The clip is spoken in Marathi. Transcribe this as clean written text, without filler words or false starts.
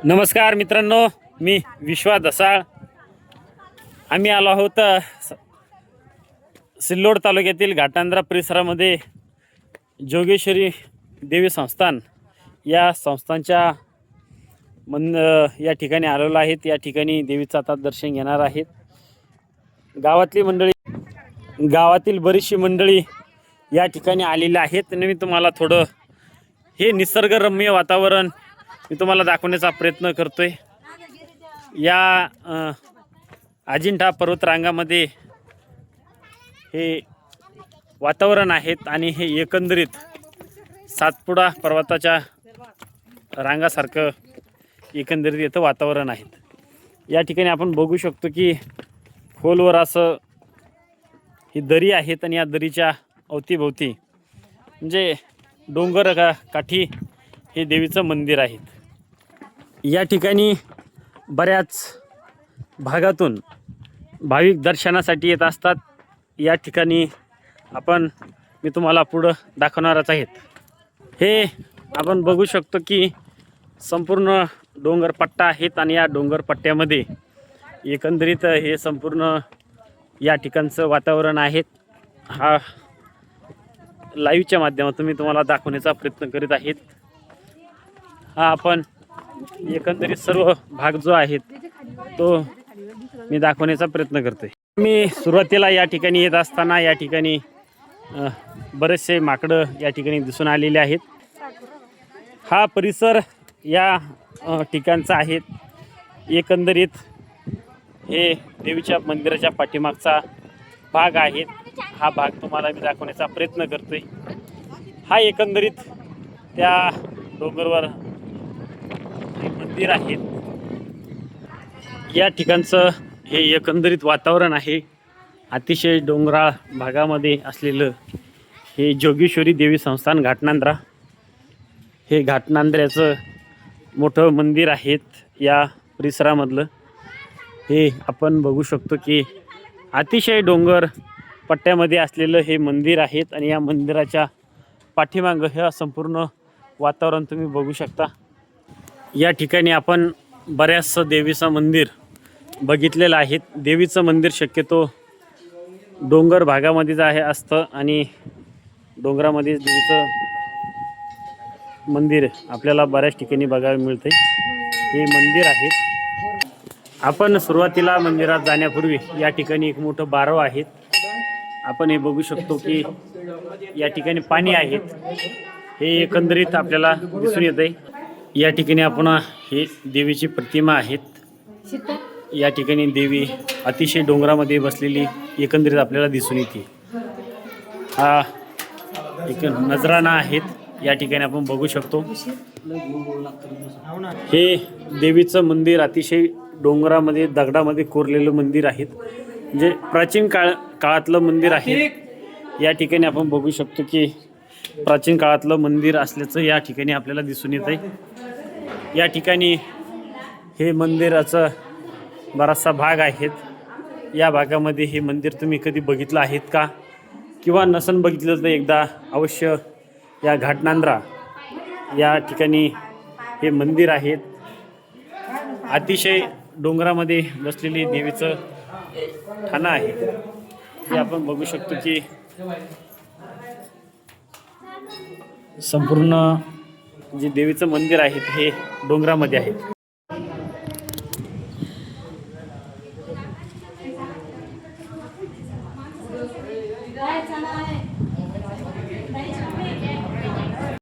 नमस्कार मित्रांनो, मी विश्वा दसाळ. आम्ही आलो आहोत सिल्लोड तालुक्यातील घाटांद्रा परिसरामध्ये जोगेश्वरी देवी संस्थान या संस्थानच्या या ठिकाणी आलेलो आहेत. या ठिकाणी देवीचं आता दर्शन घेणार आहेत. गावातील बरीचशी मंडळी या ठिकाणी आलेली आहेत. आणि मी तुम्हाला थोडं हे निसर्गरम्य वातावरण मी तुम्हाला दाखवण्याचा प्रयत्न करतोय. या अजिंठा पर्वतरांगामध्ये हे वातावरण आहेत आणि हे एकंदरीत सातपुडा पर्वताच्या रांगासारखं एकंदरीत इथं वातावरण आहे. या ठिकाणी आपण बघू शकतो की खोलवर असं ही दरी आहेत आणि या दरीच्या अवतीभोवती म्हणजे डोंगर काठी हे देवीचं मंदिर आहे. या ठिकाणी बऱ्याच भागातून भाविक दर्शनासाठी येत असतात. या ठिकाणी मी तुम्हाला पुढं दाखवणारच आहेत. हे आपण बघू शकतो की संपूर्ण डोंगरपट्टा आहेत आणि या डोंगरपट्ट्यामध्ये एकंदरीत हे संपूर्ण या ठिकाणचं वातावरण आहे. हा लाईव्हच्या माध्यमातून मी तुम्हाला दाखवण्याचा प्रयत्न करीत आहेत. हा आपण एकंदरीत सर्व भाग जो आहे तो मी दाखवण्याचा प्रयत्न करतोय. मी सुरुवातीला या ठिकाणी येत असताना या ठिकाणी बरेचसे माकडं या ठिकाणी दिसून आलेले आहेत. हा परिसर या ठिकाणचा आहे. एकंदरीत हे देवीच्या मंदिराच्या पाठीमागचा भाग आहे. हा भाग तुम्हाला मी दाखवण्याचा प्रयत्न करतोय. हा एकंदरीत त्या डोंगरवर मंदिर आहेत. या ठिकाणचं हे एकंदरीत वातावरण आहे. अतिशय डोंगराळ भागामध्ये असलेलं हे जोगेश्वरी देवी संस्थान घाटनांद्रा. हे घाटनांद्र्याचं मोठं मंदिर आहेत. या परिसरामधलं हे आपण बघू शकतो की अतिशय डोंगर पट्ट्यामध्ये असलेलं हे मंदिर आहेत. आणि या मंदिराच्या पाठीमागं हे संपूर्ण वातावरण तुम्ही बघू शकता. या ठिकाणी आपण बऱ्याचसं देवीचं मंदिर बघितलेलं आहे. देवीचं मंदिर शक्यतो डोंगर भागामध्येच असतं आणि डोंगरामध्ये देवीचं मंदिर आपल्याला बऱ्याच ठिकाणी बघायला मिळते. हे मंदिर आहे. आपण सुरुवातीला मंदिरात जाण्यापूर्वी या ठिकाणी एक मोठं बारव आहे. आपण हे बघू शकतो की या ठिकाणी पाणी आहे. हे एकंदरीत आपल्याला दिसून येते. या ठिकाणी आपण हे देवीची प्रतिमा आहेत. या ठिकाणी देवी अतिशय डोंगरामध्ये बसलेली एकंदरीत आपल्याला दिसून येते. हा एक नजराणा आहेत. या ठिकाणी आपण बघू शकतो हे देवीचं मंदिर अतिशय डोंगरामध्ये दगडामध्ये कोरलेलं मंदिर आहे. म्हणजे प्राचीन काळातलं मंदिर आहे. या ठिकाणी आपण बघू शकतो की प्राचीन काळातलं मंदिर असल्याचं या ठिकाणी आपल्याला दिसून येत आहे. या ठिकाणी हे मंदिराचं बराचसा भाग आहेत. या भागामध्ये हे मंदिर तुम्ही कधी बघितलं आहेत का, किंवा नसन बघितलं तर एकदा अवश्य या घाटनांद्रा या ठिकाणी हे मंदिर आहेत. अतिशय डोंगरामध्ये बसलेली देवीचं ठाणं आहे. हे आपण बघू शकतो की संपूर्ण जे देवीचं मंदिर आहे हे डोंगरामध्ये आहे.